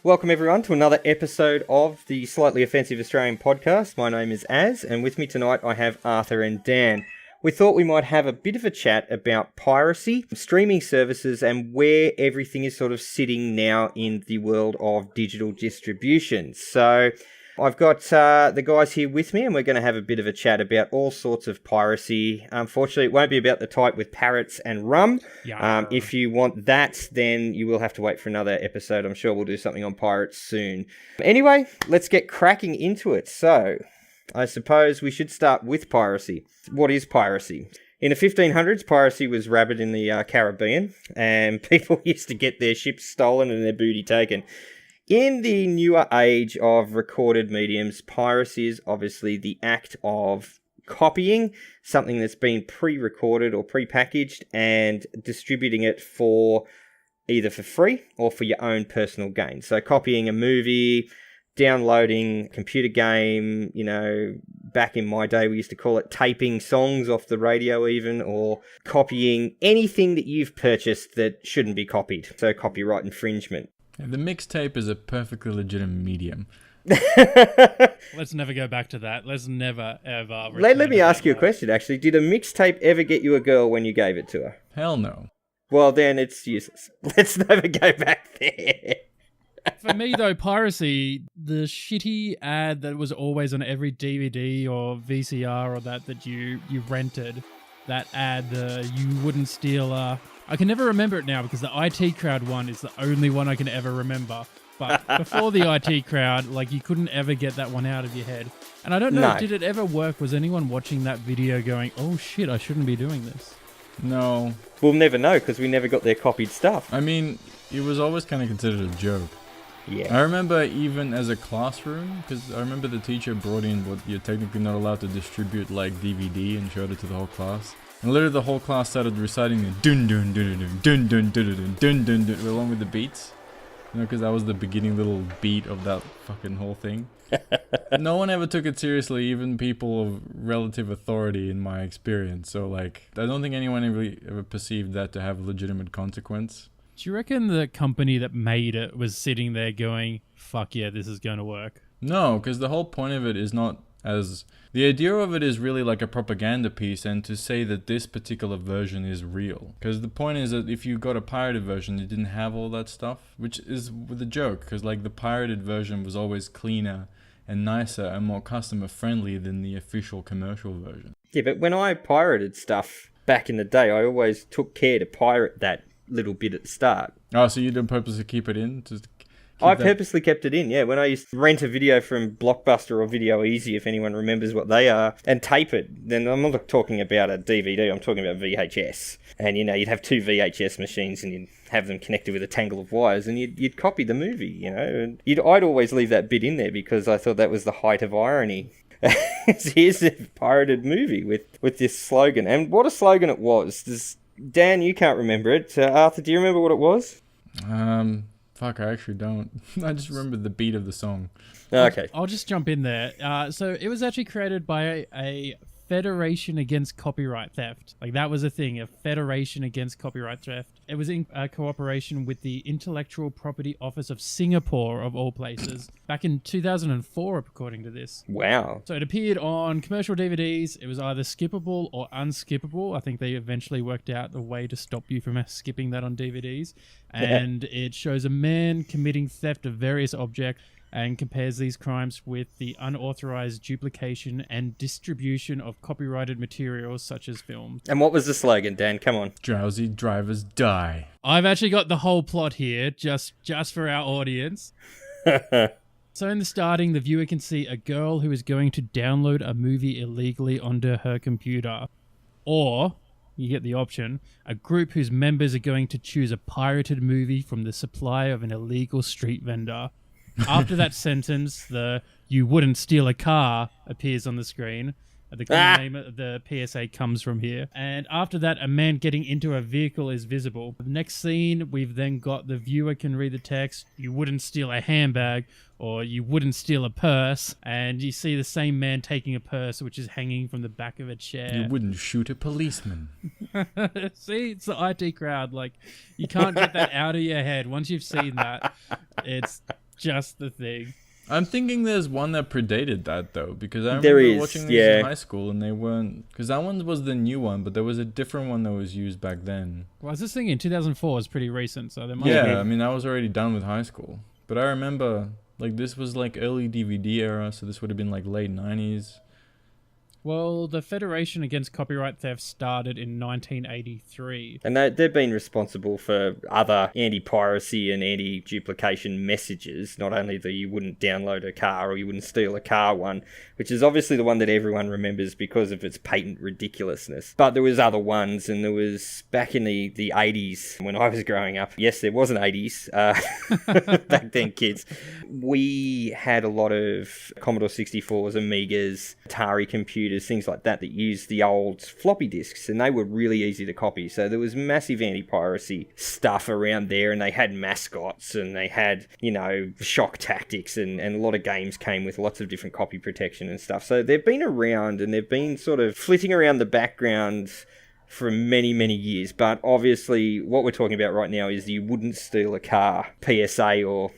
Welcome everyone to another episode of the Slightly Offensive Australian podcast. My name is Az, and with me tonight I have Arthur and Dan. We thought we might have a bit of a chat about piracy, streaming services, and where everything is sort of sitting now in the world of digital distribution. So I've got the guys here with me, and we're going to have a bit of a chat about all sorts of piracy. Unfortunately, it won't be about the type with parrots and rum. If you want that, then you will have to wait for another episode. I'm sure we'll do something on pirates soon. Anyway, let's get cracking into it. So I suppose we should start with piracy. What is piracy? In the 1500s, piracy was rabid in the Caribbean, and people used to get their ships stolen and their booty taken. In the newer age of recorded mediums, piracy is obviously the act of copying something that's been pre-recorded or pre-packaged and distributing it for either for free or for your own personal gain. So copying a movie, downloading a computer game, back in my day we used to call it taping songs off the radio even, or copying anything that you've purchased that shouldn't be copied. So copyright infringement. The mixtape is a perfectly legitimate medium. Let's never go back to that. Let's never, ever... Let me ask you a question, actually. Did a mixtape ever get you a girl when you gave it to her? Hell no. Well, then it's useless. Let's never go back there. For me, though, piracy, the shitty ad that was always on every DVD or VCR or that you rented, that ad, you wouldn't steal... I can never remember it now because the IT crowd one is the only one I can ever remember. But before the IT crowd, you couldn't ever get that one out of your head. And I don't know, Did it ever work? Was anyone watching that video going, oh shit, I shouldn't be doing this? No. We'll never know because we never got their copied stuff. I mean, it was always kind of considered a joke. Yeah. I remember even as a classroom, because I remember the teacher brought in what you're technically not allowed to distribute like DVD and showed it to the whole class. And literally the whole class started reciting the dun dun dun dun dun dun dun dun dun dun dun along with the beats. Because that was the beginning little beat of that fucking whole thing. No one ever took it seriously, even people of relative authority in my experience. So I don't think anyone ever perceived that to have a legitimate consequence. Do you reckon the company that made it was sitting there going, fuck yeah, this is going to work? No, because the whole point of it is not as... The idea of it is really like a propaganda piece, and to say that this particular version is real. Because the point is that if you got a pirated version, it didn't have all that stuff, which is with a joke, because the pirated version was always cleaner and nicer and more customer friendly than the official commercial version. Yeah, but when I pirated stuff back in the day, I always took care to pirate that little bit at the start. Oh, so you didn't purposely keep it in? I purposely kept it in, yeah. When I used to rent a video from Blockbuster or Video Easy, if anyone remembers what they are, and tape it, then I'm not talking about a DVD, I'm talking about VHS. And, you'd have two VHS machines and you'd have them connected with a tangle of wires and you'd copy the movie, And I'd always leave that bit in there because I thought that was the height of irony. Here's a pirated movie with this slogan. And what a slogan it was. Dan, you can't remember it. Arthur, do you remember what it was? Fuck, I actually don't. I just remember the beat of the song. Okay. I'll just jump in there. So it was actually created by a federation against copyright theft. That was a thing, a federation against copyright theft. It was in cooperation with the Intellectual Property Office of Singapore, of all places, back in 2004, according to this. Wow. So it appeared on commercial DVDs. It was either skippable or unskippable. I think they eventually worked out a way to stop you from skipping that on DVDs. And it shows a man committing theft of various objects and compares these crimes with the unauthorized duplication and distribution of copyrighted materials such as film. And what was the slogan, Dan? Come on. Drowsy drivers die. I've actually got the whole plot here, just for our audience. So in the starting, the viewer can see a girl who is going to download a movie illegally onto her computer. Or, you get the option, a group whose members are going to choose a pirated movie from the supply of an illegal street vendor. After that sentence, the "you wouldn't steal a car" appears on the screen. The name of the PSA comes from here. And after that, a man getting into a vehicle is visible. The next scene, we've then got the viewer can read the text, "You wouldn't steal a handbag," or "You wouldn't steal a purse." And you see the same man taking a purse, which is hanging from the back of a chair. "You wouldn't shoot a policeman." See, it's the IT crowd. You can't get that out of your head. Once you've seen that, it's just the thing. I'm thinking there's one that predated that, though, because I There remember is, watching these yeah. in high school, and they weren't... Because that one was the new one, but there was a different one that was used back then. Well, I was just thinking 2004 is pretty recent, so there might Yeah, be... I mean, I was already done with high school. But I remember, like, this was, like, early DVD era, so this would have been, like, late 90s. Well, the Federation Against Copyright Theft started in 1983. And they've been responsible for other anti-piracy and anti-duplication messages, not only that you wouldn't download a car or you wouldn't steal a car one, which is obviously the one that everyone remembers because of its patent ridiculousness. But there was other ones, and there was back in the 80s when I was growing up. Yes, there was an 80s back then, kids. We had a lot of Commodore 64s, Amigas, Atari computers, things like that used the old floppy disks, and they were really easy to copy. So there was massive anti-piracy stuff around there, and they had mascots, and they had, shock tactics, and a lot of games came with lots of different copy protection and stuff. So they've been around, and they've been sort of flitting around the background for many, many years. But obviously what we're talking about right now is you wouldn't steal a car PSA or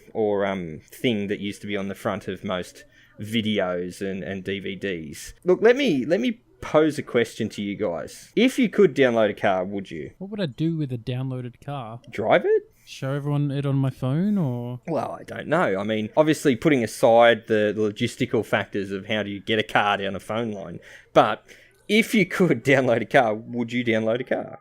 thing that used to be on the front of most videos and DVDs. Look, let me pose a question to you guys. If you could download a car, would you? What would I do with a downloaded car? Drive it? Show everyone it on my phone, or...? Well, I don't know. I mean, obviously putting aside the logistical factors of how do you get a car down a phone line, but if you could download a car, would you download a car?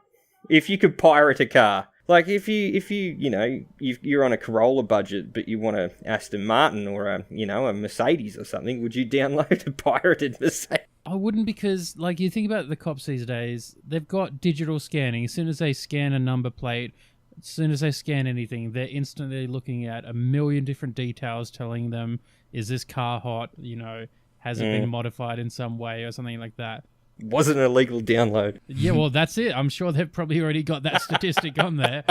If you could pirate a car, like if you're on a Corolla budget, but you want a Aston Martin or a Mercedes or something, would you download a pirated Mercedes? I wouldn't, because, like, you think about the cops these days, they've got digital scanning. As soon as they scan a number plate, as soon as they scan anything, they're instantly looking at a million different details telling them, is this car hot? Has it been modified in some way or something like that? Was it an illegal download? Yeah, well, that's it. I'm sure they've probably already got that statistic on there.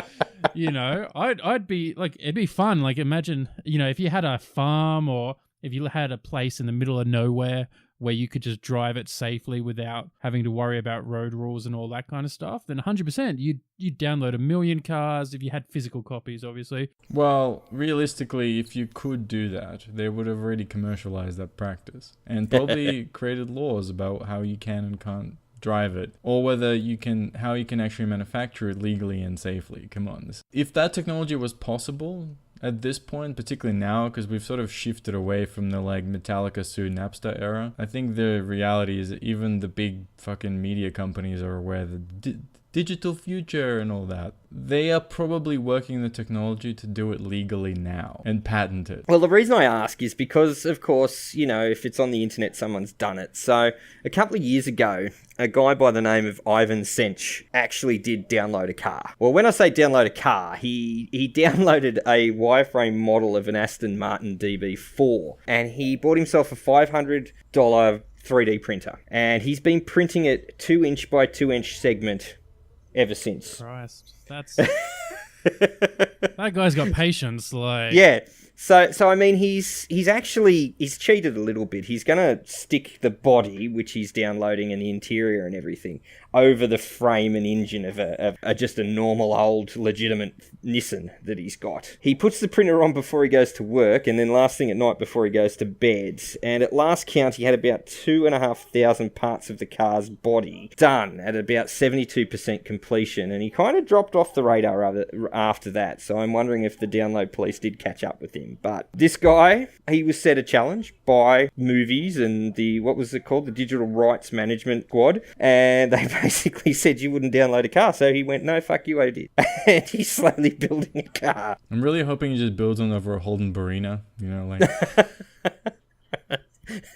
I'd be like, it'd be fun. Like, imagine, if you had a farm or if you had a place in the middle of nowhere where you could just drive it safely without having to worry about road rules and all that kind of stuff, then 100% you'd download a million cars if you had physical copies, obviously. Well, realistically, if you could do that, they would have already commercialized that practice and probably created laws about how you can and can't drive it, or whether how you can actually manufacture it legally and safely. Come on. If that technology was possible at this point, particularly now, because we've sort of shifted away from the Metallica Sue Napster era, I think the reality is that even the big fucking media companies are aware that digital future and all that, they are probably working the technology to do it legally now and patent it. Well, the reason I ask is because, of course, if it's on the internet, someone's done it. So a couple of years ago, a guy by the name of Ivan Sench actually did download a car. Well, when I say download a car, he downloaded a wireframe model of an Aston Martin DB4, and he bought himself a $500 3D printer, and he's been printing it 2-inch by 2-inch segment ever since. Christ, that's... that guy's got patience, like... Yeah. So I mean, he's cheated a little bit. He's going to stick the body, which he's downloading, and the interior and everything, over the frame and engine of just a normal old legitimate Nissan that he's got. He puts the printer on before he goes to work, and then last thing at night before he goes to bed. And at last count, he had about 2,500 parts of the car's body done at about 72% completion, and he kind of dropped off the radar after that. So I'm wondering if the download police did catch up with him. But this guy, he was set a challenge by movies and what was it called? The Digital Rights Management Squad. And they basically said you wouldn't download a car. So he went, no, fuck you, I did. And he's slowly building a car. I'm really hoping he just builds one over a Holden Barina,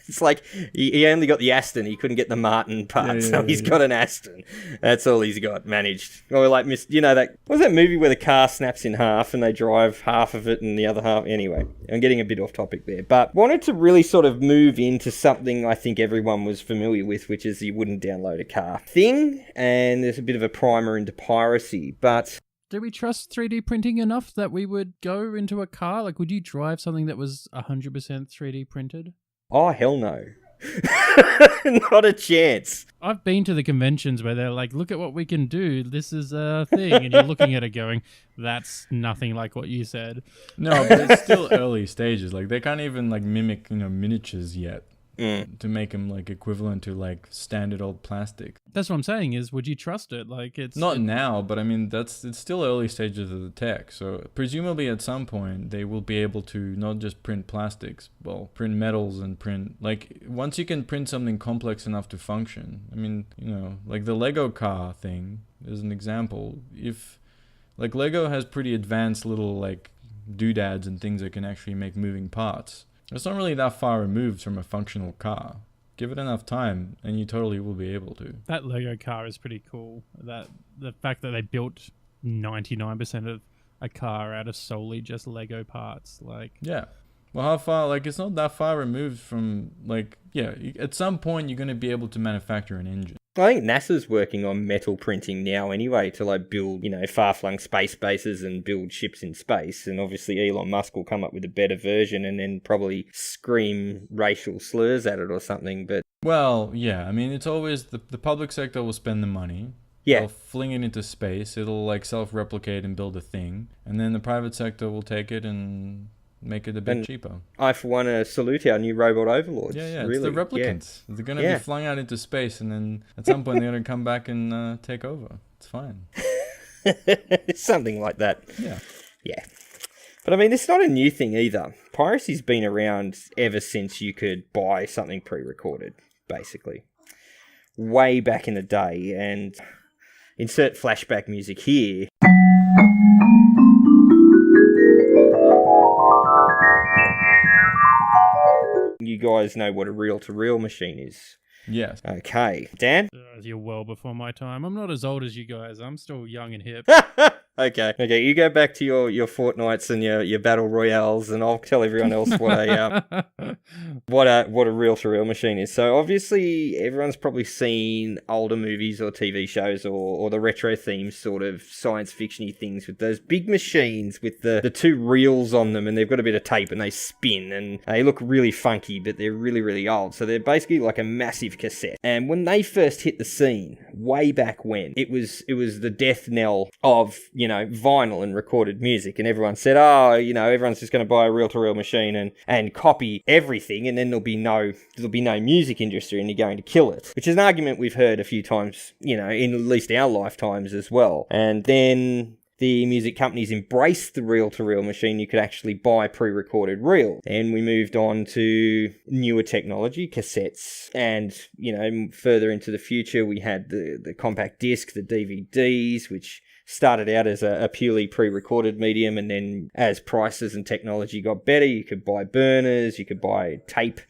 It's like he only got the Aston. He couldn't get the Martin part, so he's got an Aston. That's all he's got managed. Or that what was that movie where the car snaps in half and they drive half of it and the other half? Anyway, I'm getting a bit off topic there, but wanted to really sort of move into something I think everyone was familiar with, which is you wouldn't download a car thing, and there's a bit of a primer into piracy, but... Do we trust 3D printing enough that we would go into a car? Like, would you drive something that was 100% 3D printed? Oh, hell no. Not a chance. I've been to the conventions where they're like, look at what we can do. This is a thing. And you're looking at it going, that's nothing like what you said. No, but it's still early stages. Like, they can't even, like, mimic, miniatures yet. To make them like equivalent to like standard old plastic. That's what I'm saying is, would you trust it? Like, it's not now, but I mean it's still early stages of the tech. So presumably at some point they will be able to not just print plastics, well, print metals and print like once you can print something complex enough to function. I mean, like the Lego car thing is an example. If like Lego has pretty advanced little like doodads and things that can actually make moving parts. It's not really that far removed from a functional car. Give it enough time, and you totally will be able to. That Lego car is pretty cool. That the fact that they built 99% of a car out of solely just Lego parts, like yeah. Well, how far? Like, it's not that far removed from like at some point you're going to be able to manufacture an engine. I think NASA's working on metal printing now anyway to like build, far-flung space bases and build ships in space. And obviously Elon Musk will come up with a better version and then probably scream racial slurs at it or something. But well, yeah, I mean, it's always the public sector will spend the money. Yeah. They'll fling it into space. It'll like self-replicate and build a thing. And then the private sector will take it and make it a bit cheaper. I, for one, salute our new robot overlords. Yeah, really. It's the replicants. Yeah. They're going to be flung out into space, and then at some point they're going to come back and take over. It's fine. Something like that. Yeah. Yeah. But I mean, it's not a new thing either. Piracy's been around ever since you could buy something pre-recorded, basically. Way back in the day, and insert flashback music here. You guys know what a reel-to-reel machine is. Yes. Okay. Dan? You're well before my time. I'm not as old as you guys. I'm still young and hip. Okay. You go back to your Fortnites and your battle royales, and I'll tell everyone else what a reel-to-reel machine is. So obviously, everyone's probably seen older movies or TV shows or the retro themed sort of science fiction-y things with those big machines with the two reels on them, and they've got a bit of tape and they spin, and they look really funky, but they're really, really old. So they're basically like a massive cassette. And when they first hit the scene, way back when, it was the death knell of vinyl and recorded music, and everyone said, everyone's just going to buy a reel-to-reel machine and copy everything, and then there'll be no music industry, and you're going to kill it. Which is an argument we've heard a few times, in at least our lifetimes as well. And then the music companies embraced the reel-to-reel machine. You could actually buy pre-recorded reel. And we moved on to newer technology, cassettes. And, further into the future, we had the compact disc, the DVDs, which started out as a purely pre-recorded medium. And then as prices and technology got better, you could buy burners, you could buy tape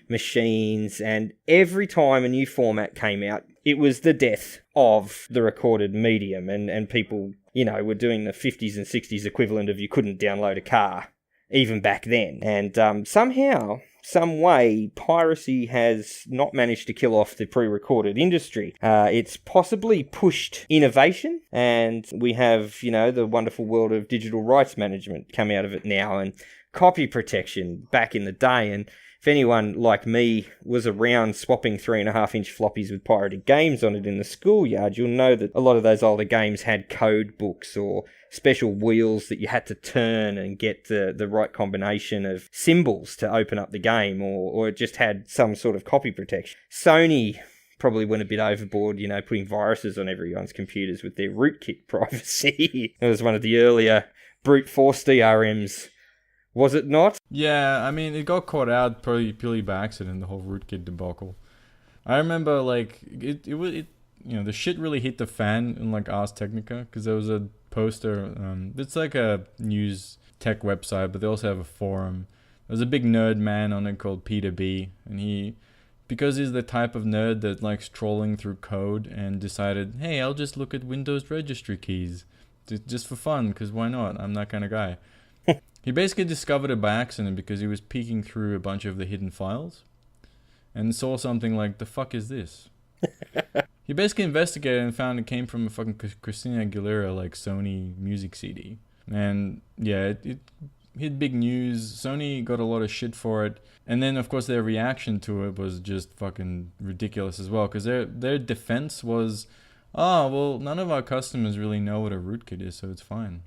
machines. And every time a new format came out, it was the death of the recorded medium. And people, were doing the 50s and 60s equivalent of you couldn't download a car, even back then. And somehow, some way, piracy has not managed to kill off the pre-recorded industry. It's possibly pushed innovation, and we have, the wonderful world of digital rights management come out of it now, and copy protection back in the day. And if anyone like me was around swapping 3.5-inch floppies with pirated games on it in the schoolyard, you'll know that a lot of those older games had code books or special wheels that you had to turn and get the right combination of symbols to open up the game, or it just had some sort of copy protection. Sony probably went a bit overboard, putting viruses on everyone's computers with their rootkit privacy. It was one of the earlier brute force DRMs. Was it not? Yeah, I mean, it got caught out purely by accident, the whole rootkit debacle. I remember, like, the shit really hit the fan in, like, Ars Technica, because there was a poster, it's like a news tech website, but they also have a forum. There's a big nerd man on it called Peter B, and because he's the type of nerd that likes trolling through code and decided, hey, I'll just look at Windows registry keys, just for fun, because why not? I'm that kind of guy. He basically discovered it by accident because he was peeking through a bunch of the hidden files and saw something like, the fuck is this? He basically investigated and found it came from a fucking Christina Aguilera, like, Sony music CD. And yeah, hit big news. Sony got a lot of shit for it. And then, of course, their reaction to it was just fucking ridiculous as well. Because their defense was, oh, well, none of our customers really know what a rootkit is, so it's fine.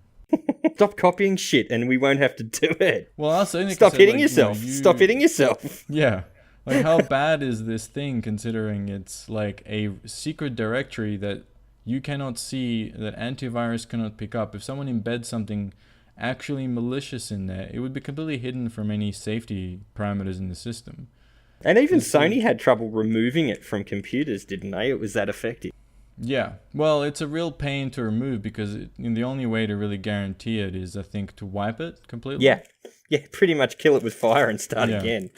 Stop copying shit and we won't have to do it. Well, our Sony Stop said, hitting like, yourself. Stop hitting yourself. Yeah. Like, how bad is this thing considering it's like a secret directory that you cannot see, that antivirus cannot pick up? If someone embeds something actually malicious in there, it would be completely hidden from any safety parameters in the system. And even Sony had trouble removing it from computers, didn't they? It was that effective. Yeah. Well, it's a real pain to remove because the only way to really guarantee it is, I think, to wipe it completely. Yeah. Yeah, pretty much kill it with fire and start again.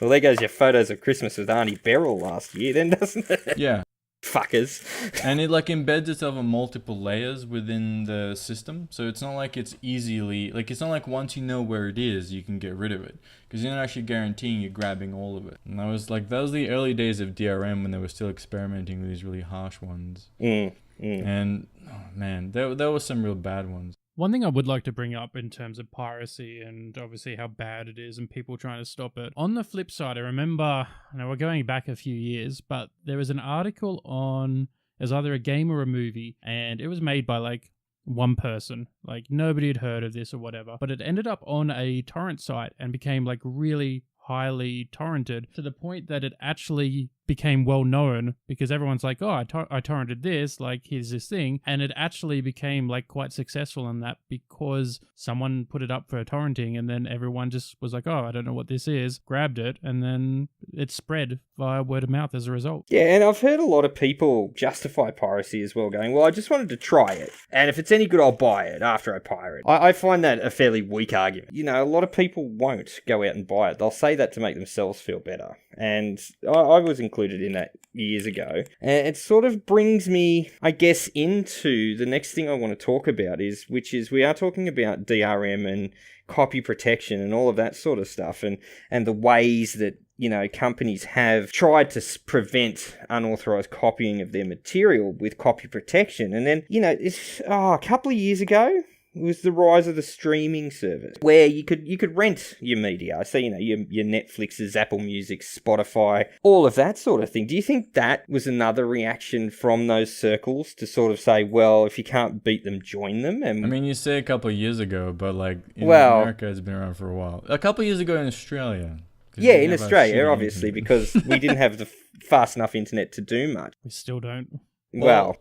Well, there goes your photos of Christmas with Arnie Beryl last year then, doesn't it? Yeah. Fuckers. And it like embeds itself on multiple layers within the system. So it's not like it's easily, like it's not like once you know where it is, you can get rid of it. Because you're not actually guaranteeing you're grabbing all of it. And that was the early days of DRM when they were still experimenting with these really harsh ones. And, oh man, there were some real bad ones. One thing I would like to bring up in terms of piracy and obviously how bad it is and people trying to stop it. On the flip side, I remember, we're going back a few years, but there was an article on, it was either a game or a movie, and it was made by like one person. Like nobody had heard of this or whatever, but it ended up on a torrent site and became like really highly torrented to the point that it actually became well known because everyone's like, oh, I torrented this, like here's this thing, and it actually became like quite successful in that because someone put it up for torrenting and then everyone just was like, oh, I don't know what this is, grabbed it, and then it spread via word of mouth as a result. Yeah, and I've heard a lot of people justify piracy as well, going, well, I just wanted to try it, and if it's any good, I'll buy it after I pirate. I find that a fairly weak argument. You know, a lot of people won't go out and buy it. They'll say that to make themselves feel better. And I was included in that years ago. And it sort of brings me, I guess, into the next thing I want to talk about which is we are talking about DRM and copy protection and all of that sort of stuff and the ways that, you know, companies have tried to prevent unauthorized copying of their material with copy protection. And then, you know, a couple of years ago, it was the rise of the streaming service where you could rent your media. So, you know, your Netflixes, Apple Music, Spotify, all of that sort of thing. Do you think that was another reaction from those circles to sort of say, well, if you can't beat them, join them? And I mean, you say a couple of years ago, but like in America, it's been around for a while. A couple of years ago in Australia. Yeah, in Australia, obviously, because we didn't have the fast enough internet to do much. We still don't. Well,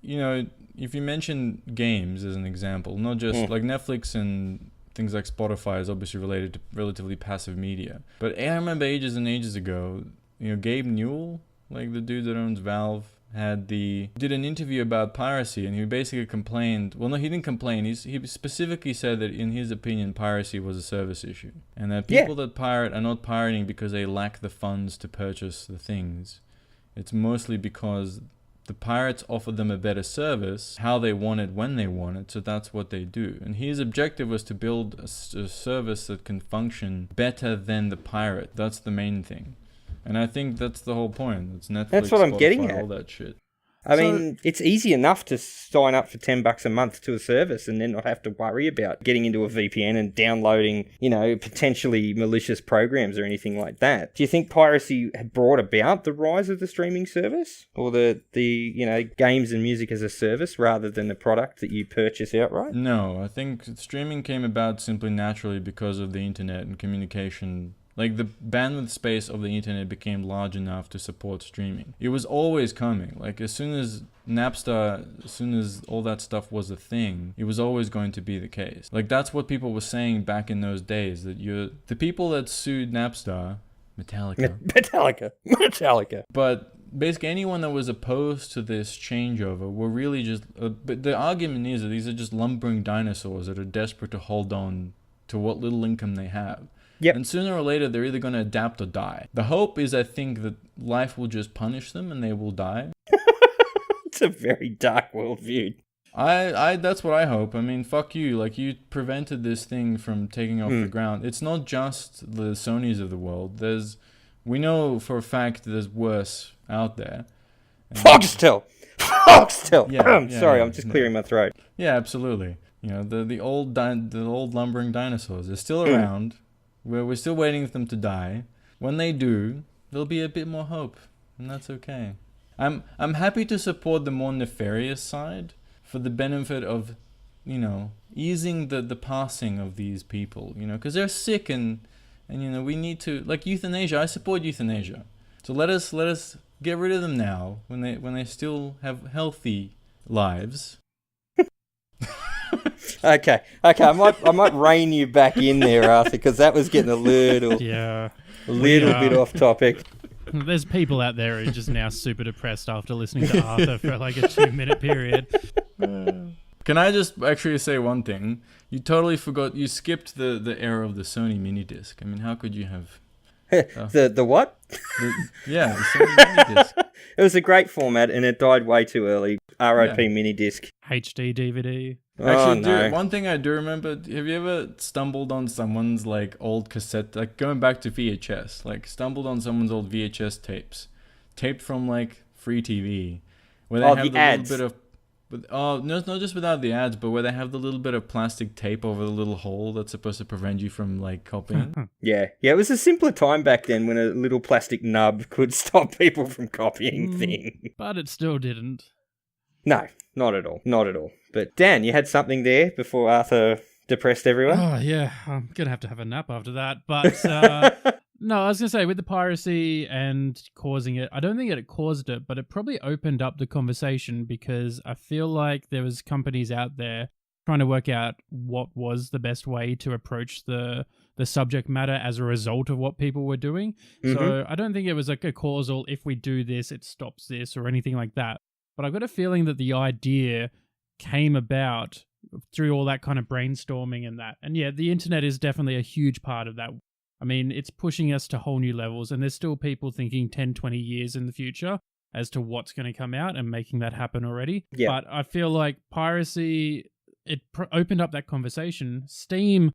you know, if you mention games as an example, not just like Netflix and things like Spotify is obviously related to relatively passive media. But I remember ages and ages ago, you know, Gabe Newell, like the dude that owns Valve, did an interview about piracy, and he basically complained. Well, no, he didn't complain. He specifically said that in his opinion, piracy was a service issue, and that people that pirate are not pirating because they lack the funds to purchase the things. It's mostly because the pirates offer them a better service, how they want it, when they want it, so that's what they do. And his objective was to build a service that can function better than the pirate. That's the main thing. And I think that's the whole point. It's Netflix, that's what I'm Spotify, getting at. All that shit. I mean, it's easy enough to sign up for $10 a month to a service and then not have to worry about getting into a VPN and downloading, you know, potentially malicious programs or anything like that. Do you think piracy had brought about the rise of the streaming service or the you know, games and music as a service rather than a product that you purchase outright? No, I think streaming came about simply naturally because of the internet and communication. Like, the bandwidth space of the internet became large enough to support streaming. It was always coming. Like, as soon as Napster, as soon as all that stuff was a thing, it was always going to be the case. Like, that's what people were saying back in those days, that the people that sued Napster, Metallica. But basically anyone that was opposed to this changeover were really just... but the argument is that these are just lumbering dinosaurs that are desperate to hold on to what little income they have. Yep. And sooner or later, they're either going to adapt or die. The hope is, I think, that life will just punish them and they will die. It's a very dark worldview. That's what I hope. I mean, fuck you. Like, you prevented this thing from taking off the ground. It's not just the Sonys of the world. We know for a fact there's worse out there. Foxtel! Yeah, Sorry, I'm just clearing my throat. Yeah, absolutely. You know, the old lumbering dinosaurs. They're still around. We're still waiting for them to die. When they do, there'll be a bit more hope, and that's okay. I'm happy to support the more nefarious side for the benefit of, you know, easing the passing of these people, you know, because they're sick and you know, we need to, like, euthanasia. I support euthanasia. So let us get rid of them now when they still have healthy lives. Okay. I might rein you back in there, Arthur, because that was getting a little bit off topic. There's people out there who are just now super depressed after listening to Arthur for like a 2-minute period. Can I just actually say one thing? You totally forgot. You skipped the era of the Sony mini disc. I mean, how could you have? The what? The Sony mini disc. It was a great format, and it died way too early. R.I.P. mini disc. HD DVD. Actually, no. one thing I do remember, have you ever stumbled on someone's like old cassette, like going back to VHS, like stumbled on someone's old VHS taped from like free TV, where they have the ads. little bit of, no, it's not just without the ads, but where they have the little bit of plastic tape over the little hole that's supposed to prevent you from like copying. Yeah, it was a simpler time back then when a little plastic nub could stop people from copying things. But it still didn't. No, not at all. But Dan, you had something there before Arthur depressed everyone? Oh, yeah. I'm going to have a nap after that. But no, I was going to say with the piracy and causing it, I don't think it caused it, but it probably opened up the conversation because I feel like there was companies out there trying to work out what was the best way to approach the subject matter as a result of what people were doing. Mm-hmm. So I don't think it was like a causal, if we do this, it stops this or anything like that. But I've got a feeling that the idea came about through all that kind of brainstorming and that. And yeah, the internet is definitely a huge part of that. I mean, it's pushing us to whole new levels, and there's still people thinking 10, 20 years in the future as to what's going to come out and making that happen already. Yeah. But I feel like piracy, it opened up that conversation. Steam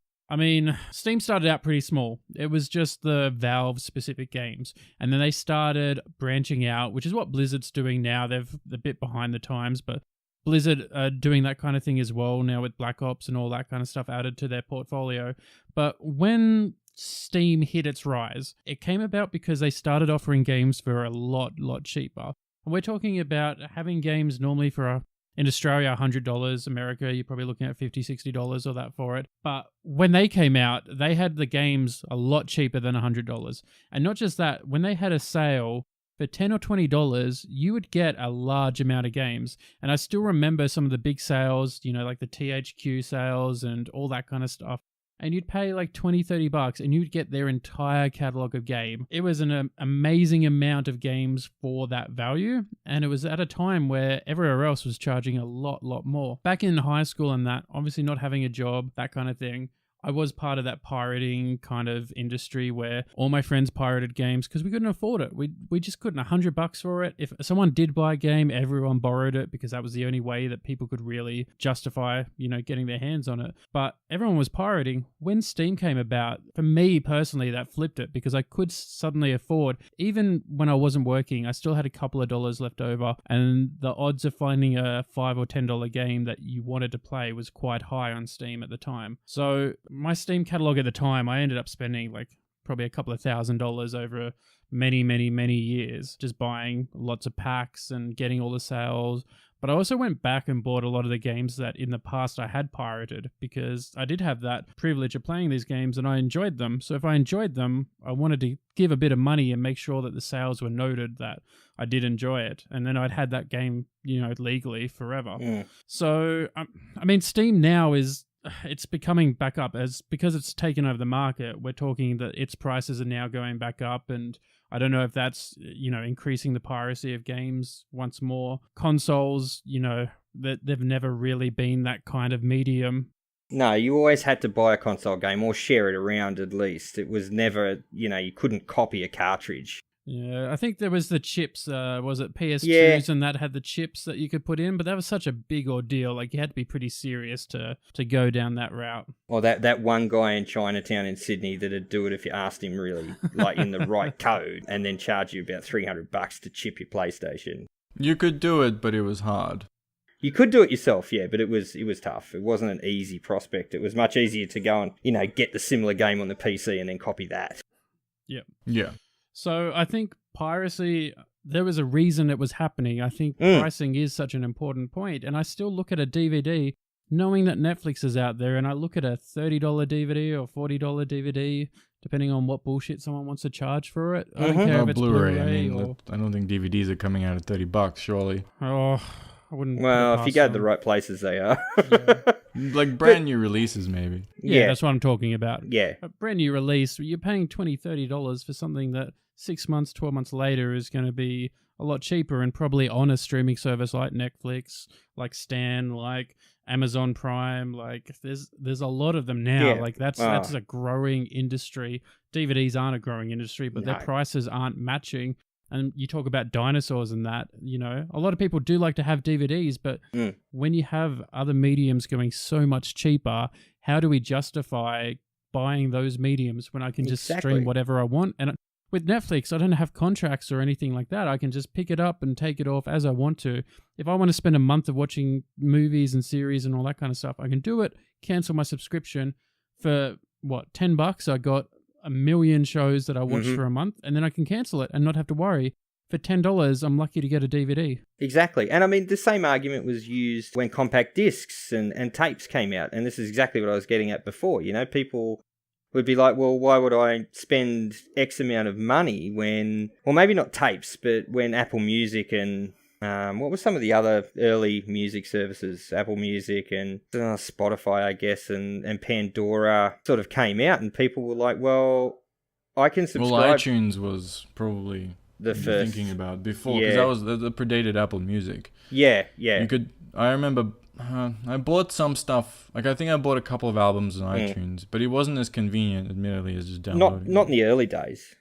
started out pretty small. It was just the Valve-specific games. And then they started branching out, which is what Blizzard's doing now. They're a bit behind the times, but Blizzard are doing that kind of thing as well now with Black Ops and all that kind of stuff added to their portfolio. But when Steam hit its rise, it came about because they started offering games for a lot cheaper. And we're talking about having games normally for in Australia, $100. America, you're probably looking at $50, $60 or that for it. But when they came out, they had the games a lot cheaper than $100. And not just that, when they had a sale for $10 or $20, you would get a large amount of games. And I still remember some of the big sales, you know, like the THQ sales and all that kind of stuff. And you'd pay like $20, $30 and you'd get their entire catalog of game. It was an amazing amount of games for that value. And it was at a time where everywhere else was charging a lot more. Back in high school and that, obviously not having a job, that kind of thing, I was part of that pirating kind of industry where all my friends pirated games because we couldn't afford it. We just couldn't. $100 for it. If someone did buy a game, everyone borrowed it because that was the only way that people could really justify, you know, getting their hands on it. But everyone was pirating. When Steam came about, for me personally, that flipped it because I could suddenly afford, even when I wasn't working, I still had a couple of dollars left over, and the odds of finding a $5 or $10 game that you wanted to play was quite high on Steam at the time. So my Steam catalog at the time, I ended up spending like probably a couple of $1,000s over many years just buying lots of packs and getting all the sales. But I also went back and bought a lot of the games that in the past I had pirated because I did have that privilege of playing these games and I enjoyed them. So if I enjoyed them, I wanted to give a bit of money and make sure that the sales were noted that I did enjoy it. And then I'd had that game, you know, legally forever. Yeah. So, I mean, Steam now it's becoming back up because it's taken over the market. We're talking that its prices are now going back up, and I don't know if that's, you know, increasing the piracy of games once more. Consoles, you know, that they've never really been that kind of medium. No, you always had to buy a console game or share it around at least. It was never, you know, you couldn't copy a cartridge. Yeah, I think there was the chips, was it PS2s, and that had the chips that you could put in, but that was such a big ordeal. Like, you had to be pretty serious to go down that route. Well, that one guy in Chinatown in Sydney that'd do it if you asked him really, like in the right code, and then charge you about $300 to chip your PlayStation. You could do it, but it was hard. You could do it yourself, yeah, but it was tough. It wasn't an easy prospect. It was much easier to go and, get the similar game on the PC and then copy that. Yep. Yeah. So I think piracy, there was a reason it was happening. I think pricing is such an important point. And I still look at a DVD knowing that Netflix is out there, and I look at a $30 DVD or $40 DVD, depending on what bullshit someone wants to charge for it. I don't care if it's Blu-ray. I mean, I don't think DVDs are coming out at $30, surely. Oh, I wouldn't. Well, if you go to the right places, they are. Yeah. Like brand new releases, maybe. Yeah, that's what I'm talking about. Yeah. A brand new release, you're paying $20, $30 for something that 6 months, 12 months later is going to be a lot cheaper and probably on a streaming service like Netflix, like Stan, like Amazon Prime. Like there's a lot of them now. Yeah. Like that's a growing industry. DVDs aren't a growing industry, but their prices aren't matching. And you talk about dinosaurs and that, a lot of people do like to have DVDs, but when you have other mediums going so much cheaper, how do we justify buying those mediums when I can just stream whatever I want? And with Netflix, I don't have contracts or anything like that. I can just pick it up and take it off as I want to. If I want to spend a month of watching movies and series and all that kind of stuff, I can do it, cancel my subscription for, $10? I got a million shows that I watch for a month, and then I can cancel it and not have to worry. For $10, I'm lucky to get a DVD. Exactly. And I mean, the same argument was used when compact discs and tapes came out. And this is exactly what I was getting at before. People would be like, well, why would I spend X amount of money when, well, maybe not tapes, but when Apple Music and what were some of the other early music services, Apple Music and Spotify, I guess, and Pandora sort of came out, and people were like, well, I can subscribe. Well, iTunes was probably the first thinking about before, because that predated Apple Music. Yeah. I remember I bought some stuff, like I think I bought a couple of albums on iTunes, but it wasn't as convenient, admittedly, as just downloading. Not in the early days.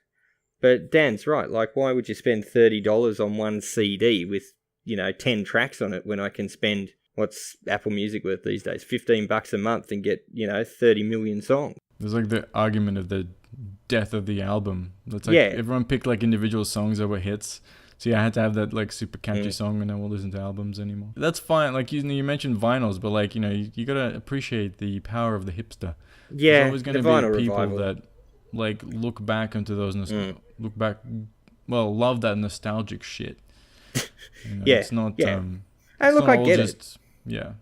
But Dan's right. Like, why would you spend $30 on one CD with, 10 tracks on it when I can spend, what's Apple Music worth these days? $15 a month and get, 30 million songs. There's like the argument of the death of the album. That's like everyone picked like individual songs that were hits. So yeah, I had to have that like super catchy song, and I won't listen to albums anymore. That's fine. Like you mentioned vinyls, but like, you gotta appreciate the power of the hipster. Yeah, there's always gonna be people revival that like look back into those love that nostalgic shit. It's not and look, I get it. Yeah.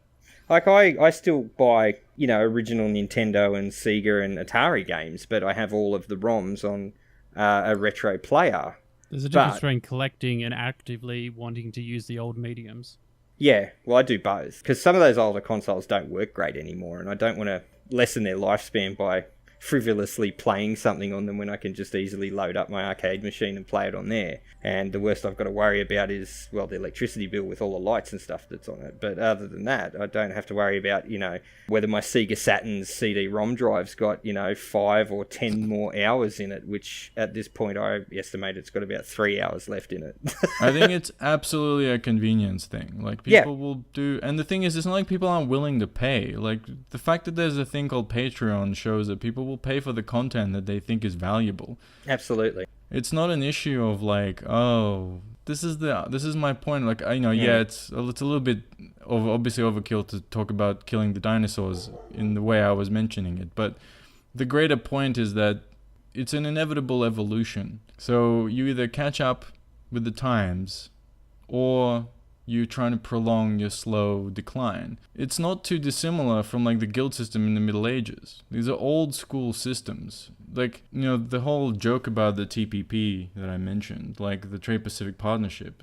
Like I still buy, original Nintendo and Sega and Atari games, but I have all of the ROMs on a retro player. There's a difference between collecting and actively wanting to use the old mediums. Yeah, well, I do both, because some of those older consoles don't work great anymore, and I don't want to lessen their lifespan by frivolously playing something on them when I can just easily load up my arcade machine and play it on there. And the worst I've got to worry about is, well, the electricity bill with all the lights and stuff that's on it. But other than that, I don't have to worry about, whether my Sega Saturn's CD-ROM drive's got, 5 or 10 more hours in it, which at this point I estimate it's got about 3 hours left in it. I think it's absolutely a convenience thing. Like, people will do... And the thing is, it's not like people aren't willing to pay. Like, the fact that there's a thing called Patreon shows that people will pay for the content that they think is valuable. Absolutely. It's not an issue of like, oh, this is my point. Like, it's a little bit of obviously overkill to talk about killing the dinosaurs in the way I was mentioning it. But the greater point is that it's an inevitable evolution. So you either catch up with the times, or you're trying to prolong your slow decline. It's not too dissimilar from like the guild system in the Middle Ages. These are old school systems. Like, the whole joke about the TPP that I mentioned, like the Trade-Pacific Partnership,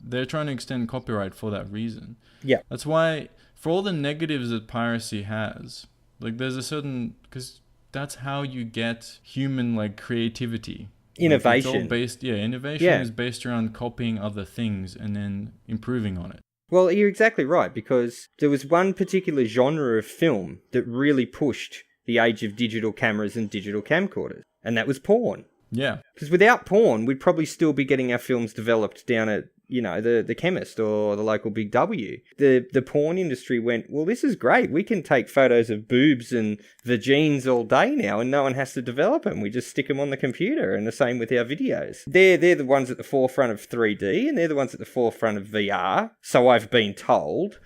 they're trying to extend copyright for that reason. Yeah. That's why, for all the negatives that piracy has, like there's a certain, because that's how you get human like creativity. Innovation. Like, it's all based, innovation is based around copying other things and then improving on it. Well, you're exactly right, because there was one particular genre of film that really pushed the age of digital cameras and digital camcorders, and that was porn. Yeah. Because without porn, we'd probably still be getting our films developed down at, the chemist or the local Big W. The porn industry went, well, this is great. We can take photos of boobs and vagines all day now, and no one has to develop them. We just stick them on the computer, and the same with our videos. They're the ones at the forefront of 3D, and they're the ones at the forefront of VR, so I've been told.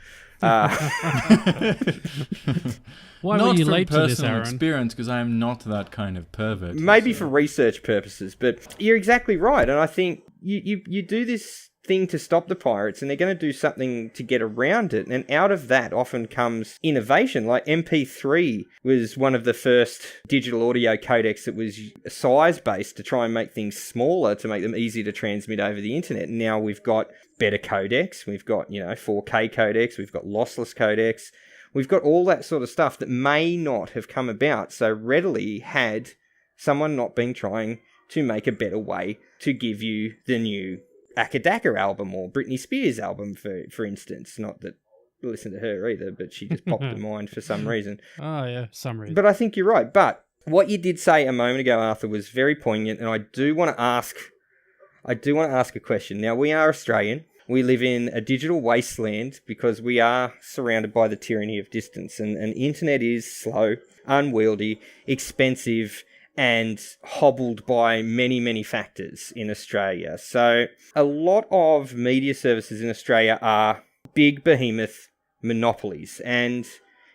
Why not were you from late to this, personal Aaron? experience, because I am not that kind of pervert. Maybe so. for research purposes, but you're exactly right. And I think you do this thing to stop the pirates, and they're going to do something to get around it. And out of that often comes innovation. Like MP3 was one of the first digital audio codecs that was size-based to try and make things smaller, to make them easy to transmit over the internet. And now we've got better codecs. We've got, 4K codecs. We've got lossless codecs. We've got all that sort of stuff that may not have come about so readily had someone not been trying to make a better way to give you the new Akadaka album or Britney Spears album, for instance. Not that I listen to her either, but she just popped to mind for some reason. Oh, yeah, some reason. But I think you're right. But what you did say a moment ago, Arthur, was very poignant, and I do want to ask a question. Now, we are Australian. We live in a digital wasteland because we are surrounded by the tyranny of distance, and internet is slow, unwieldy, expensive, and hobbled by many, many factors in Australia. So a lot of media services in Australia are big behemoth monopolies. And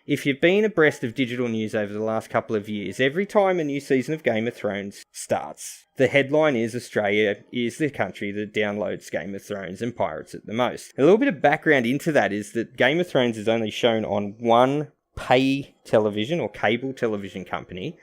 if you've been abreast of digital news over the last couple of years, every time a new season of Game of Thrones starts, the headline is Australia is the country that downloads Game of Thrones and pirates it the most. A little bit of background into that is that Game of Thrones is only shown on one pay television or cable television company,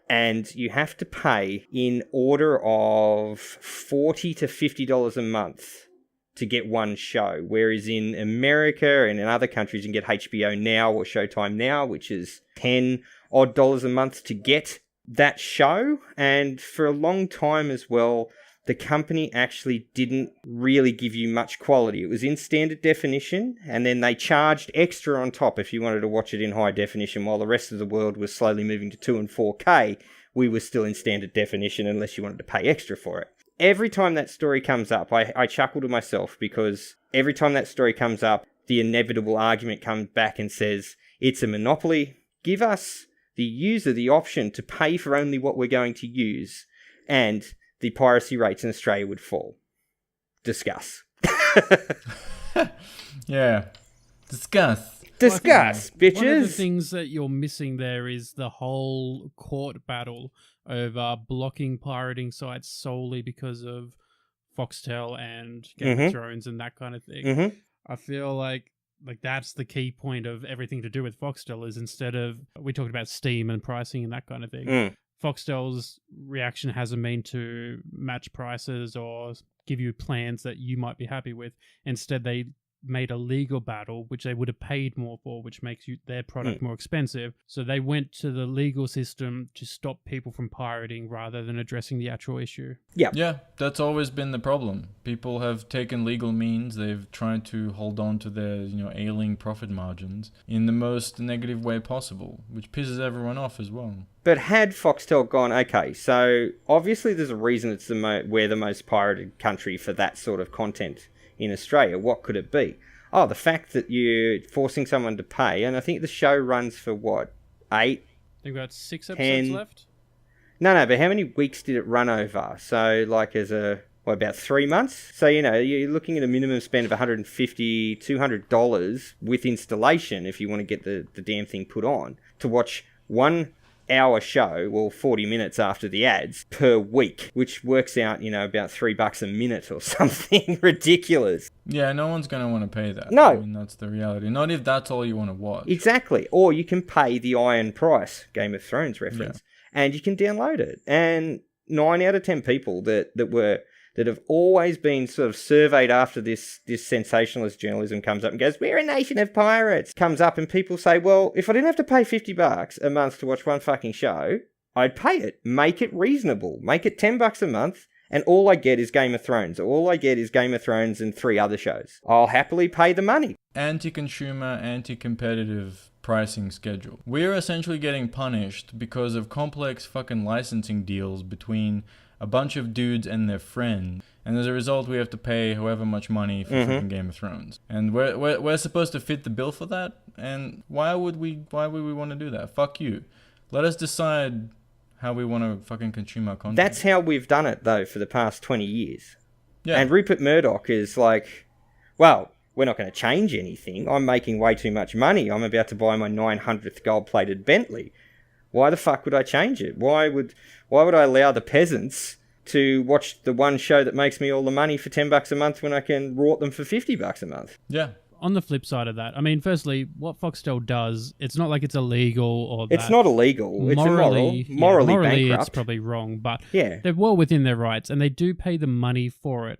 and you have to pay in order of $40 to $50 a month to get one show, whereas in America and in other countries you can get HBO Now or Showtime Now, which is $10 odd a month to get that show. And for a long time as well, the company actually didn't really give you much quality. It was in standard definition, and then they charged extra on top if you wanted to watch it in high definition, while the rest of the world was slowly moving to 2 and 4K. We were still in standard definition unless you wanted to pay extra for it. Every time that story comes up, I chuckle to myself, because every time that story comes up, the inevitable argument comes back and says, it's a monopoly. Give us, the user, the option to pay for only what we're going to use, and the piracy rates in Australia would fall. Discuss. Yeah. Discuss. Discuss, bitches. One of the things that you're missing there is the whole court battle over blocking pirating sites solely because of Foxtel and Game of Thrones and that kind of thing. Mm-hmm. I feel like that's the key point of everything to do with Foxtel, is instead of, we talked about Steam and pricing and that kind of thing, Foxtel's reaction hasn't been to match prices or give you plans that you might be happy with. Instead, they made a legal battle, which they would have paid more for, which makes their product more expensive. So they went to the legal system to stop people from pirating rather than addressing the actual issue. Yeah, that's always been the problem. People have taken legal means. They've tried to hold on to their, ailing profit margins in the most negative way possible, which pisses everyone off as well. But had Foxtel gone, okay, so obviously there's a reason it's we're the most pirated country for that sort of content in Australia. What could it be? Oh, the fact that you're forcing someone to pay, and I think the show runs for what, 8? I think we've got 6 episodes left. No, but how many weeks did it run over? So, about 3 months? So, you're looking at a minimum spend of $150, $200 with installation if you want to get the damn thing put on, to watch 1 hour show, well, 40 minutes after the ads per week, which works out, about $3 a minute or something ridiculous. Yeah, no one's going to want to pay that. No. I mean, that's the reality. Not if that's all you want to watch. Exactly. Or you can pay the iron price, Game of Thrones reference, and you can download it. And 9 out of 10 people that have always been sort of surveyed after this sensationalist journalism comes up and goes, we're a nation of pirates, comes up, and people say, well, if I didn't have to pay $50 a month to watch one fucking show, I'd pay it. Make it reasonable. Make it $10 a month, and all I get is Game of Thrones. All I get is Game of Thrones and 3 other shows. I'll happily pay the money. Anti-consumer, anti-competitive pricing schedule. We're essentially getting punished because of complex fucking licensing deals between a bunch of dudes and their friend. And as a result, we have to pay however much money for fucking Game of Thrones. And we're supposed to fit the bill for that? And why would we want to do that? Fuck you. Let us decide how we want to fucking consume our content. That's how we've done it, though, for the past 20 years. Yeah. And Rupert Murdoch is like, well, we're not going to change anything. I'm making way too much money. I'm about to buy my 900th gold-plated Bentley. Why the fuck would I change it? Why would I allow the peasants to watch the one show that makes me all the money for $10 a month when I can rort them for $50 a month? Yeah. On the flip side of that, I mean, firstly, what Foxtel does, it's not like it's illegal or that. It's not illegal. It's morally bankrupt. It's probably wrong, but yeah, they're well within their rights and they do pay the money for it.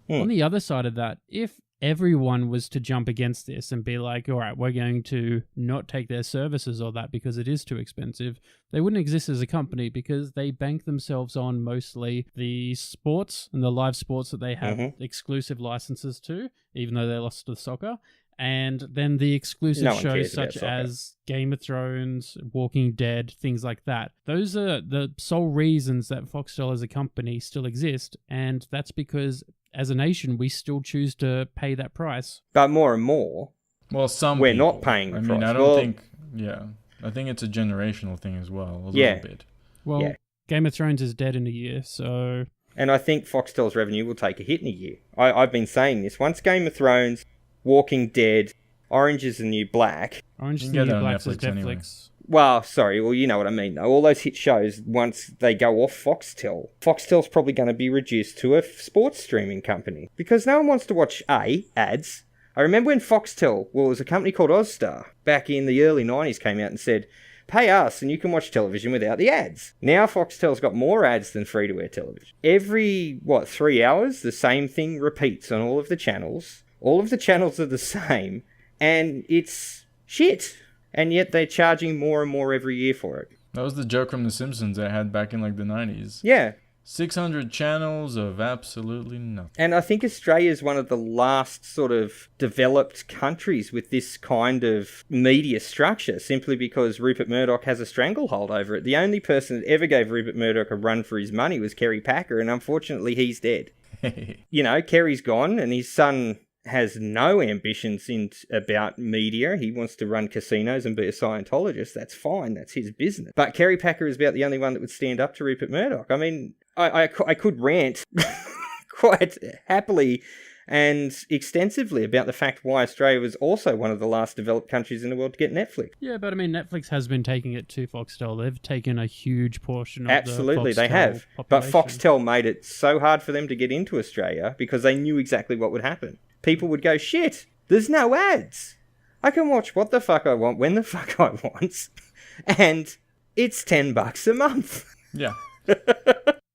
Hmm. On the other side of that, if everyone was to jump against this and be like, all right, we're going to not take their services or that because it is too expensive, they wouldn't exist as a company because they bank themselves on mostly the sports and the live sports that they have exclusive licenses to, even though they lost to soccer. And then the exclusive shows such as Game of Thrones, Walking Dead, things like that. Those are the sole reasons that Foxtel as a company still exist. And that's because as a nation, we still choose to pay that price. but more and more, Well, we're people. not paying the I price. mean, I don't think... Yeah. I think it's a generational thing as well. A little bit. Well, Yeah. Game of Thrones is dead in a year, so... And I think Foxtel's revenue will take a hit in a year. I've been saying this. Once Game of Thrones, Walking Dead, Orange is the New Black... Orange is You the can New get that on Black is Netflix anyway. Netflix. Well, sorry, well, you know what I mean, though. All those hit shows, once they go off Foxtel, Foxtel's probably going to be reduced to a sports streaming company. Because no one wants to watch, ads. I remember when Foxtel, well, it was a company called Ozstar, back in the early 90s, came out and said, pay us and you can watch television without the ads. Now Foxtel's got more ads than free-to-air television. Every, 3 hours, the same thing repeats on all of the channels. All of the channels are the same, and it's shit. And yet they're charging more and more every year for it. That was the joke from The Simpsons they had back in like the 90s. Yeah. 600 channels of absolutely nothing. And I think Australia is one of the last sort of developed countries with this kind of media structure, simply because Rupert Murdoch has a stranglehold over it. The only person that ever gave Rupert Murdoch a run for his money was Kerry Packer, and unfortunately he's dead. You know, Kerry's gone, and his son has no ambitions about media. He wants to run casinos and be a Scientologist. That's fine. That's his business. But Kerry Packer is about the only one that would stand up to Rupert Murdoch. I mean, I could rant quite happily and extensively about the fact why Australia was also one of the last developed countries in the world to get Netflix. Yeah, but I mean, Netflix has been taking it to Foxtel. They've taken a huge portion of Absolutely, the Foxtel they have. But population. Foxtel made it so hard for them to get into Australia because they knew exactly what would happen. People would go, shit, there's no ads. I can watch what the fuck I want, when the fuck I want. And it's $10 a month. Yeah.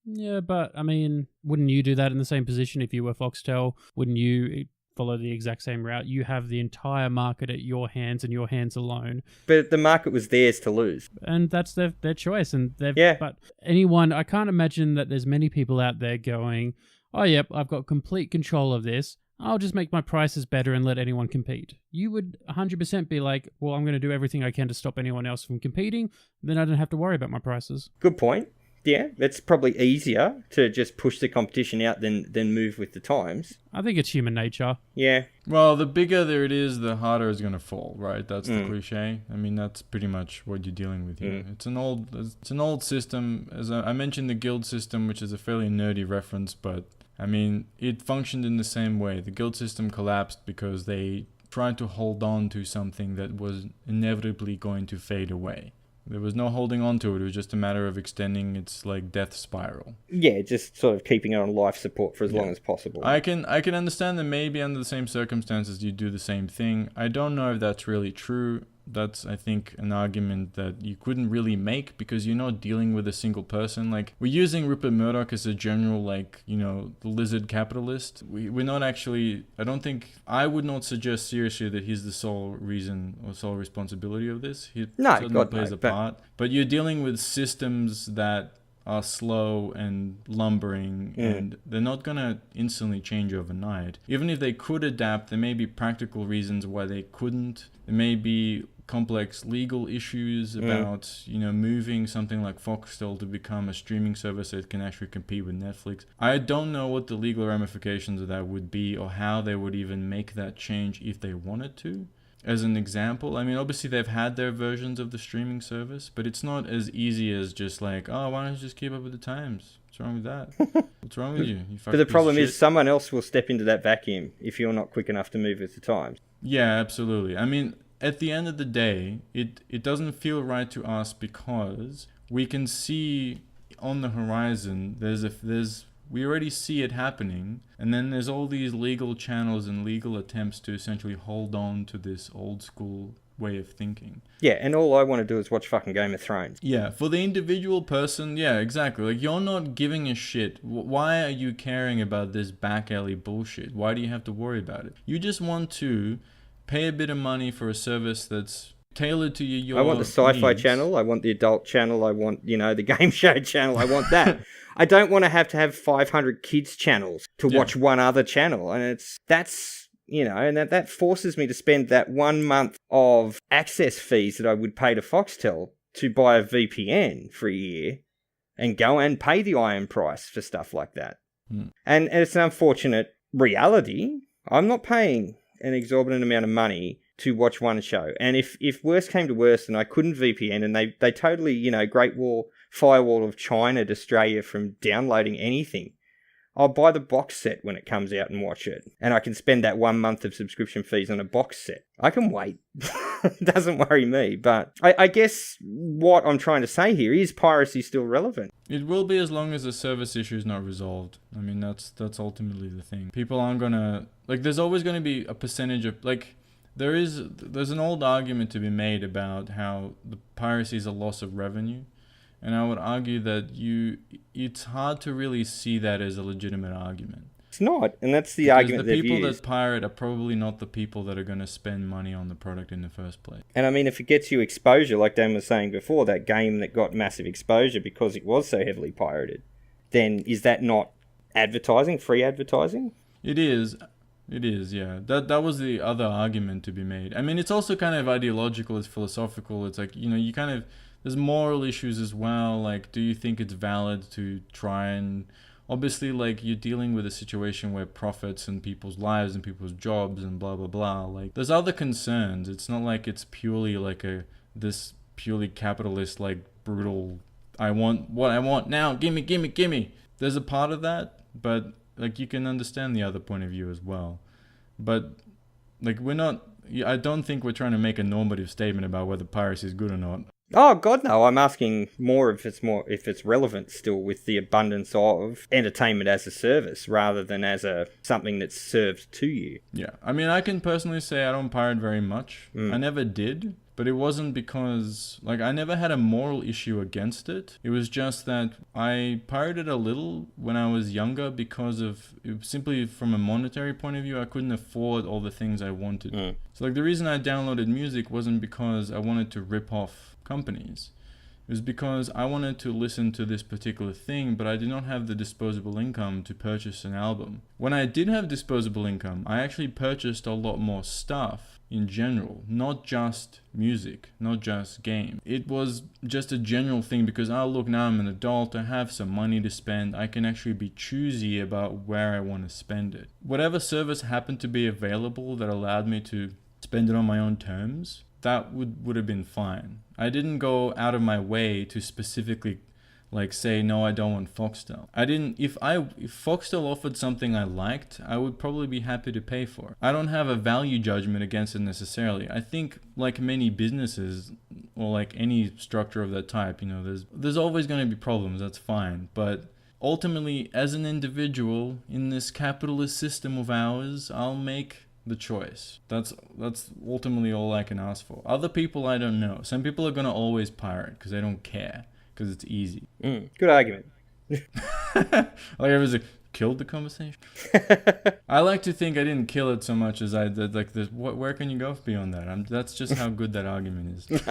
Yeah, but I mean, wouldn't you do that in the same position if you were Foxtel? Wouldn't you follow the exact same route? You have the entire market at your hands and your hands alone. But the market was theirs to lose. And that's their choice. And Yeah. But anyone, I can't imagine that there's many people out there going, oh, yep, I've got complete control of this. I'll just make my prices better and let anyone compete. You would 100% be like, well, I'm going to do everything I can to stop anyone else from competing. Then I don't have to worry about my prices. Good point. Yeah, it's probably easier to just push the competition out than move with the times. I think it's human nature. Yeah. Well, the bigger there it is, the harder it's going to fall, right? That's the cliche. I mean, that's pretty much what you're dealing with here. It's an old system. As I mentioned, the guild system, which is a fairly nerdy reference, but I mean, it functioned in the same way. The guild system collapsed because they tried to hold on to something that was inevitably going to fade away. There was no holding on to it. It was just a matter of extending its like death spiral. Yeah, just sort of keeping it on life support for as long as possible. I can understand that maybe under the same circumstances you do the same thing. I don't know if that's really true. That's, I think, an argument that you couldn't really make because you're not dealing with a single person. Like, we're using Rupert Murdoch as a general, like, you know, lizard capitalist. We're not actually, I would not suggest seriously that he's the sole reason or sole responsibility of this. He certainly plays a part. But you're dealing with systems that are slow and lumbering and they're not going to instantly change overnight. Even if they could adapt, there may be practical reasons why they couldn't. There may be complex legal issues about, moving something like Foxtel to become a streaming service that can actually compete with Netflix. I don't know what the legal ramifications of that would be or how they would even make that change if they wanted to. As an example, I mean, obviously they've had their versions of the streaming service, but it's not as easy as just like, oh, why don't you just keep up with the times? What's wrong with that? What's wrong with you? But the problem is someone else will step into that vacuum if you're not quick enough to move with the times. Yeah, absolutely. I mean, at the end of the day, it doesn't feel right to us because we can see on the horizon, we already see it happening, and then there's all these legal channels and legal attempts to essentially hold on to this old school way of thinking. Yeah, and all I want to do is watch fucking Game of Thrones. Yeah, for the individual person, yeah, exactly. Like, you're not giving a shit. Why are you caring about this back alley bullshit? Why do you have to worry about it? You just want to pay a bit of money for a service that's tailored to your I want the sci-fi needs. channel, I want the adult channel, I want, the game show channel, I want that. I don't want to have 500 kids channels to watch one other channel. And that's that forces me to spend that 1 month of access fees that I would pay to Foxtel to buy a VPN for a year and go and pay the iron price for stuff like that. And it's an unfortunate reality. I'm not paying an exorbitant amount of money to watch one show. And if worse came to worse and I couldn't VPN and they totally, Great Wall Firewall of China Australia from downloading anything, I'll buy the box set when it comes out and watch it. And I can spend that 1 month of subscription fees on a box set. I can wait. It doesn't worry me. But I guess what I'm trying to say here is piracy still relevant. It will be as long as the service issue is not resolved. I mean, that's ultimately the thing. People aren't going to... Like, there's always going to be a percentage of... Like, there's an old argument to be made about how the piracy is a loss of revenue. And I would argue that it's hard to really see that as a legitimate argument. It's not, and that's the argument they've used. The people that pirate are probably not the people that are going to spend money on the product in the first place. And I mean, if it gets you exposure, like Dan was saying before, that game that got massive exposure because it was so heavily pirated, then is that not advertising, free advertising? It is, yeah. That was the other argument to be made. I mean, it's also kind of ideological, it's philosophical. It's like, you kind of... There's moral issues as well. Like, do you think it's valid to try and... Obviously, like, you're dealing with a situation where profits and people's lives and people's jobs and blah, blah, blah. Like, there's other concerns. It's not like it's purely like this purely capitalist, like, brutal, I want what I want now. Gimme. There's a part of that, but, like, you can understand the other point of view as well. But, like, I don't think we're trying to make a normative statement about whether piracy is good or not. Oh God, no! I'm asking if it's relevant still with the abundance of entertainment as a service rather than as something that's served to you. Yeah, I mean, I can personally say I don't pirate very much. I never did, but it wasn't because I never had a moral issue against it. It was just that I pirated a little when I was younger because of simply from a monetary point of view, I couldn't afford all the things I wanted. So the reason I downloaded music wasn't because I wanted to rip off companies. It was because I wanted to listen to this particular thing, but I did not have the disposable income to purchase an album. When I did have disposable income, I actually purchased a lot more stuff in general, not just music, not just game. It was just a general thing because, look, now I'm an adult, I have some money to spend, I can actually be choosy about where I want to spend it. Whatever service happened to be available that allowed me to spend it on my own terms, that would have been fine. I didn't go out of my way to specifically say, no, I don't want Foxtel. If Foxtel offered something I liked, I would probably be happy to pay for it. I don't have a value judgment against it necessarily. I think like many businesses or like any structure of that type, there's always going to be problems, that's fine. But ultimately, as an individual in this capitalist system of ours, I'll make the choice. That's ultimately all I can ask for. Other people, I don't know. Some people are going to always pirate because they don't care, because it's easy. Good argument. Everyone's killed the conversation. I like to think I didn't kill it so much as I did. Where can you go beyond that? That's just how good that argument is.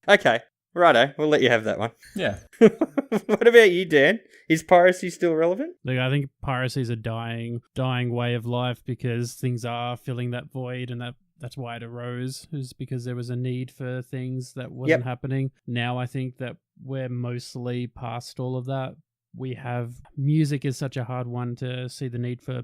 Okay, righto. We'll let you have that one. Yeah. What about you, Dan? Is piracy still relevant? I think piracy is a dying way of life because things are filling that void and that that's why it arose, is because there was a need for things that wasn't happening. Now I think that we're mostly past all of that. Music is such a hard one to see the need for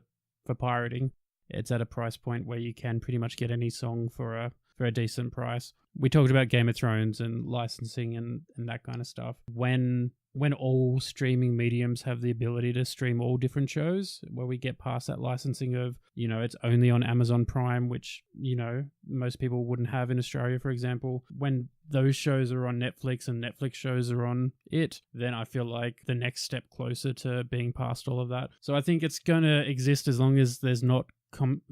pirating. It's at a price point where you can pretty much get any song for a decent price. We talked about Game of Thrones and licensing and that kind of stuff. When all streaming mediums have the ability to stream all different shows, where we get past that licensing of, it's only on Amazon Prime, which, most people wouldn't have in Australia, for example. When those shows are on Netflix and Netflix shows are on it, then I feel like the next step closer to being past all of that. So I think it's going to exist as long as there's not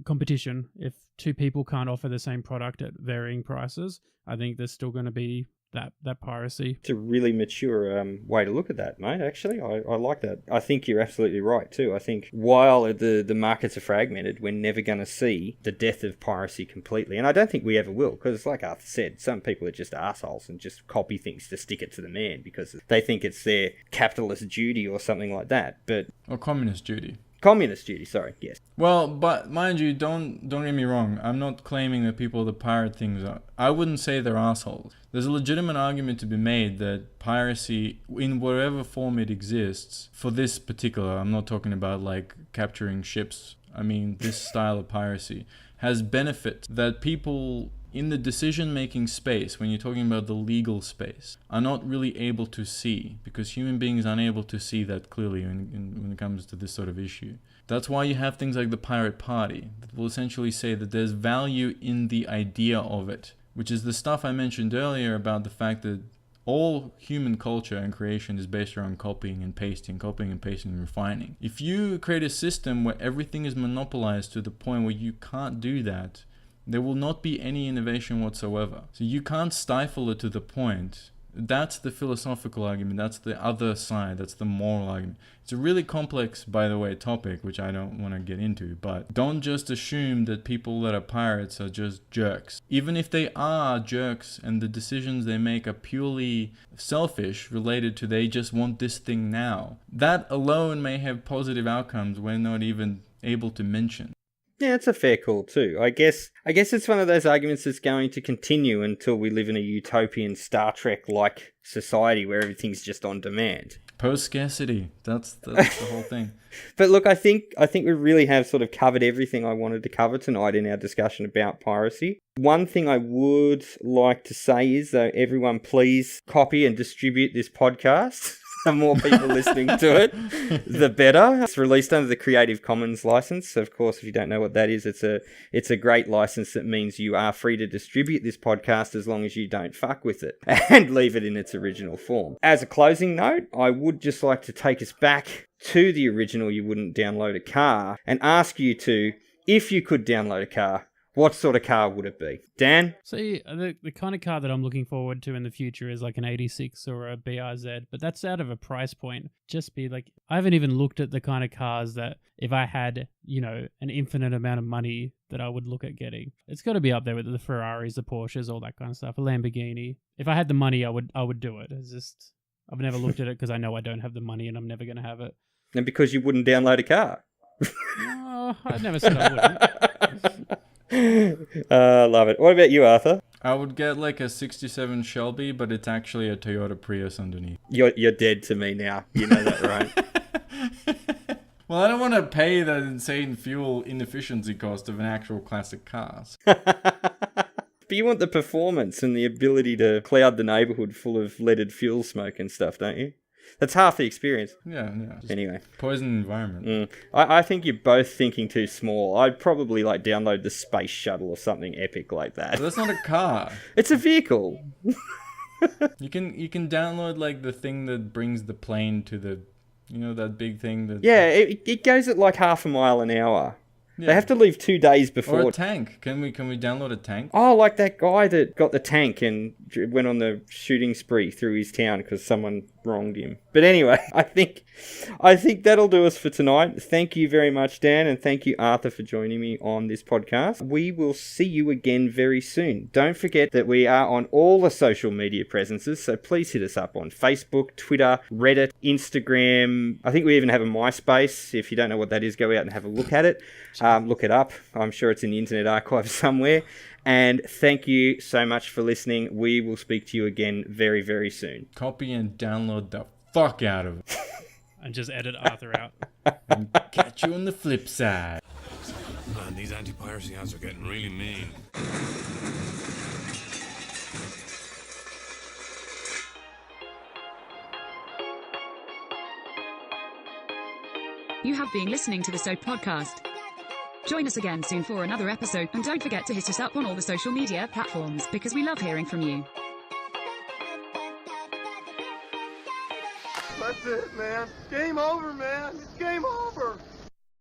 competition. If two people can't offer the same product at varying prices, I think there's still going to be that piracy. It's a really mature way to look at that, mate. Actually, I like that. I think you're absolutely right too. I think while the markets are fragmented, we're never going to see the death of piracy completely, and I don't think we ever will, because like Arthur said, some people are just assholes and just copy things to stick it to the man because they think it's their capitalist duty or something like that. Or communist duty. Communist duty, sorry, yes. Well, but mind you, don't get me wrong. I'm not claiming that people that pirate things are... I wouldn't say they're assholes. There's a legitimate argument to be made that piracy, in whatever form it exists, for this particular, I'm not talking about like capturing ships, I mean this style of piracy, has benefits that people in the decision-making space, when you're talking about the legal space, are not really able to see, because human beings aren't able to see that clearly when it comes to this sort of issue. That's why you have things like the Pirate Party that will essentially say that there's value in the idea of it, which is the stuff I mentioned earlier about the fact that all human culture and creation is based around copying and pasting and refining. If you create a system where everything is monopolized to the point where you can't do that, there will not be any innovation whatsoever. So you can't stifle it to the point. That's the philosophical argument. That's the other side. That's the moral argument. It's a really complex, by the way, topic, which I don't want to get into. But don't just assume that people that are pirates are just jerks. Even if they are jerks and the decisions they make are purely selfish, related to they just want this thing now, that alone may have positive outcomes we're not even able to mention. Yeah, it's a fair call too. I guess it's one of those arguments that's going to continue until we live in a utopian Star Trek-like society where everything's just on demand. Post-scarcity. That's the whole thing. But look, I think we really have sort of covered everything I wanted to cover tonight in our discussion about piracy. One thing I would like to say is, though, everyone please copy and distribute this podcast. The more people listening to it, the better. It's released under the Creative Commons license. So, of course, if you don't know what that is, it's a great license that means you are free to distribute this podcast as long as you don't fuck with it and leave it in its original form. As a closing note, I would just like to take us back to the original You Wouldn't Download a Car and ask you to, if you could download a car, what sort of car would it be? Dan? See, the kind of car that I'm looking forward to in the future is like an 86 or a BRZ, but that's out of a price point. Just be like, I haven't even looked at the kind of cars that if I had, an infinite amount of money that I would look at getting. It's got to be up there with the Ferraris, the Porsches, all that kind of stuff, a Lamborghini. If I had the money, I would do it. It's just, I've never looked at it because I know I don't have the money and I'm never going to have it. And because you wouldn't download a car? Oh, I never said I wouldn't. Love it. What about you, Arthur? I would get like a 67 Shelby, but it's actually a Toyota Prius underneath. You're dead to me now. You know that, right? Well, I don't want to pay the insane fuel inefficiency cost of an actual classic car. But you want the performance and the ability to cloud the neighbourhood full of leaded fuel smoke and stuff, don't you? That's half the experience. Yeah. Anyway. Poison environment. I think you're both thinking too small. I'd probably download the space shuttle or something epic like that. But that's not a car. It's a vehicle. You can download the thing that brings the plane to the, that big thing that... Yeah, it goes at half a mile an hour. Yeah. They have to leave 2 days before. Or a tank. Can we download a tank? Oh, like that guy that got the tank and went on the shooting spree through his town because someone wronged him. But anyway, I think that'll do us for tonight. Thank you very much, Dan, and thank you, Arthur, for joining me on this podcast. We will see you again very soon. Don't forget that we are on all the social media presences, so please hit us up on Facebook, Twitter, Reddit, Instagram. I think we even have a MySpace. If you don't know what that is, go out and have a look at it. Look it up. I'm sure it's in the Internet Archive somewhere. And thank you so much for listening. We will speak to you again very, very soon. Copy and download the fuck out of it. And just edit Arthur out. And catch you on the flip side. Man, these anti-piracy ads are getting really mean. You have been listening to the S.O.A.P podcast. Join us again soon for another episode, and don't forget to hit us up on all the social media platforms, because we love hearing from you. That's it, man. Game over, man. It's game over.